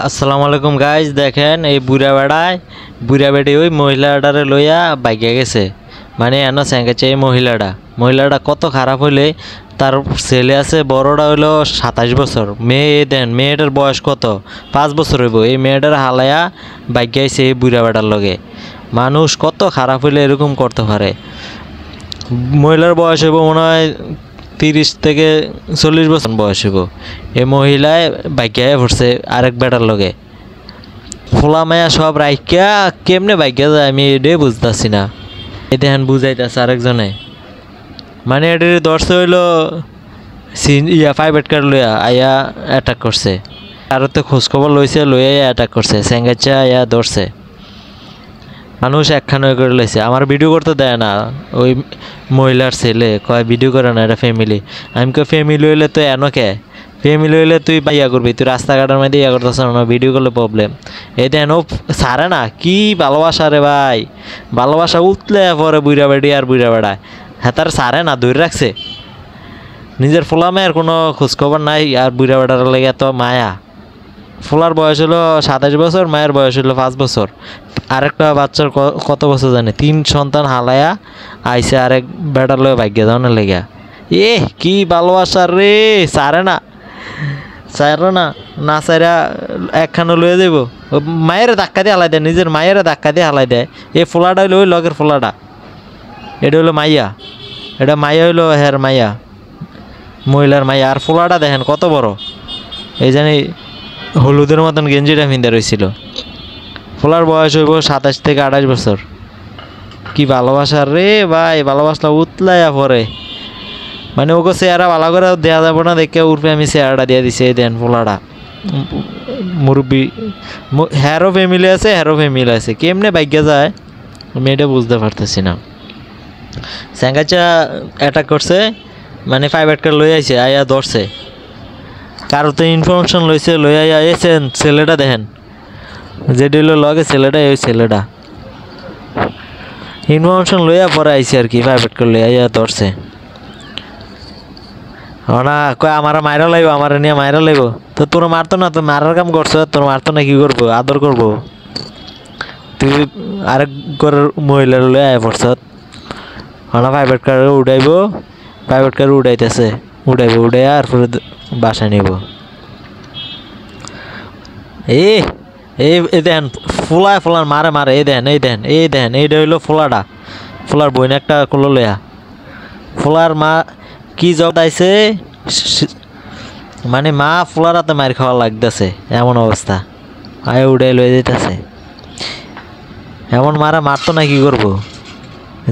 আসসালামু আলাইকুম গাইজ, দেখেন এই বুড়া বেড়ি ওই মহিলাটারে লইয়া বাইকে গেছে। মানে এন স্যাঙ্গেছে এই মহিলাটা কত খারাপ হইলে তার ছেলে আছে, বড়টা হইলো 27 বছর, মেয়ে দেন মেয়েটার বয়স কত 5 বছর হইব। এই মেয়েটার হালায়া বাইকে আইছে এই বুড়া বেড়ার লগে। মানুষ কত খারাপ হইলে এরকম করতে পারে। মহিলার বয়স হইব মনে হয় 30 থেকে 40 বছর বয়স হইব। এই মহিলায় বাইকে পড়ছে আরেক বেটার লগে। ফোলা মায়া সব রাইকা কেমনে বাইকে যায় আমি এটাই বুঝতেছি না। এই দেখেন বুঝাইতেছে আরেকজনে, মানে এটার ধরছে হইলো প্রাইভেট কার লইয়া আয়া অ্যাটাক করছে। আর তো খোঁজখবর লইছে, লইয়া অ্যাটাক করছে, স্যাঙ্গাচ্ছা আয়া ধরছে। মানুষ একখান করে লইছে। আমার ভিডিও করতে দেয় না ওই মহিলার ছেলে, কয় ভিডিও করে না, এটা ফ্যামিলি। আমি কই ফ্যামিলি হইলে তো কে ফ্যামিলি হইলে তুই ইয়া করবি, তুই রাস্তাঘাটের মধ্যে ইয়া করতেছ না, ভিডিও করলে প্রবলেম। এই দেন ও ছাড়ে না, কি ভালোবাসা রে ভাই, ভালোবাসা উঠলে পরে বুড়া বেড়ি আর বুড়া বেড়ায় হ্যাঁ তার ছাড়ে না, ধরে রাখছে। নিজের ফোলা মেয়ের কোনো খোঁজখবর নাই, আর বুড়া বেড়ার লেগে তো মায়া। ফোলার বয়স হলো 27 বছর, মায়ের বয়স হলো 5 বছর। আরেকটা বাচ্চার কত বছর জানে, 3 সন্তান হালায়া আইসে আরেক বেটার লয়ে ভাগ্য যাওয়ার লেগা। কি ভালোবাসা রে, সারে না না সারা একখানো লয়ে যাব। মায়ের ধাক্কা দিয়ে হালাই দেয়, নিজের মায়ের ধাক্কা দিয়ে হালাই দেয়। এই ফোলাটা হইলো ওই লগের ফোলাটা, এটা হইলো মাইয়া, এটা মাইয়া হইলো হের মাইয়া, মহিলার মাইয়া। আর ফোলাটা দেখেন কত বড়, এই জানি হলুদের মতন গেঞ্জিটা পিন্দা রয়েছিল। ফোলার বয়স হইব 27 থেকে 28 বছর। কি ভালোবাসা রে ভাই, ভালোবাসলা উতলাইয়া পরে। মানে ওকে চেহারা ভালো করে দেওয়া যাবো না দেখে উর্ফে আমি চেহারাটা দিয়ে দিছি। এই দেন ফোলাটা মুরব্বী, হ্যারো ফ্যামিলি আছে, কেমনে ভাগ্যে যায় আমি এটা বুঝতে পারতেছি না। স্যাঙ্গাচা অ্যাটাক করছে, মানে প্রাইভেট কার লই আইছে, আয়া ধরছে। কারো তো ইনফরমেশন লইছে, লই আইয়া এসেন ছেলেটা দেখেন, যেটা হইলো লগে ছেলেটা, ওই ছেলেটা ইনফরমেশন লইয়া পরে আইসি আর কি, প্রাইভেট করে লইয়া আইয়া ধরছে। না কয় আমার মাইরা লাগবো, আমার নিয়ে মাইরা লাগবো। তো তোর মারতো না, তো মারার কাম করছো, তোর মারতো না কি করবো, আদর করবো। তুই আরেক ঘরের মহিলার লইয়া আয় পড়ছ। প্রাইভেট কারে উঠাইবো, প্রাইভেট কারে উঠাইতেছে, উঠাই আর পরে বাসায় নিব। এই দেন ফোলার মারে এই দেন এইটা হইলো ফোলার বইন একটা করলো লইয়া। ফোলার মা কি জব আইছে, মানে মা ফোলার হাতে মার খাওয়া লাগতেছে, এমন অবস্থা। আয় উড়াই লয়ে যেতেছে। এমন মারতো না কি করবো,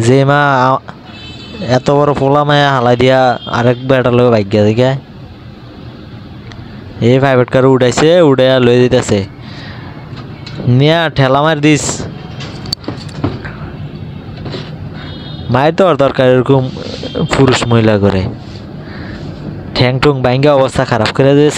যে মা এত বড় ফোলা মায়া হালাই দিয়া আরেক বেটার লগে ভাগ্য দেখে। এই প্রাইভেট কার উঠাইছে, উড়াইয়া লয়ে যেতেছে, নিয়া ঠেলা মার দিস। মায়ের তো দরকার এরকম পুরুষ মহিলা করে, ঠ্যাং টুং ভাঙ্গা অবস্থা খারাপ করে দিয়ে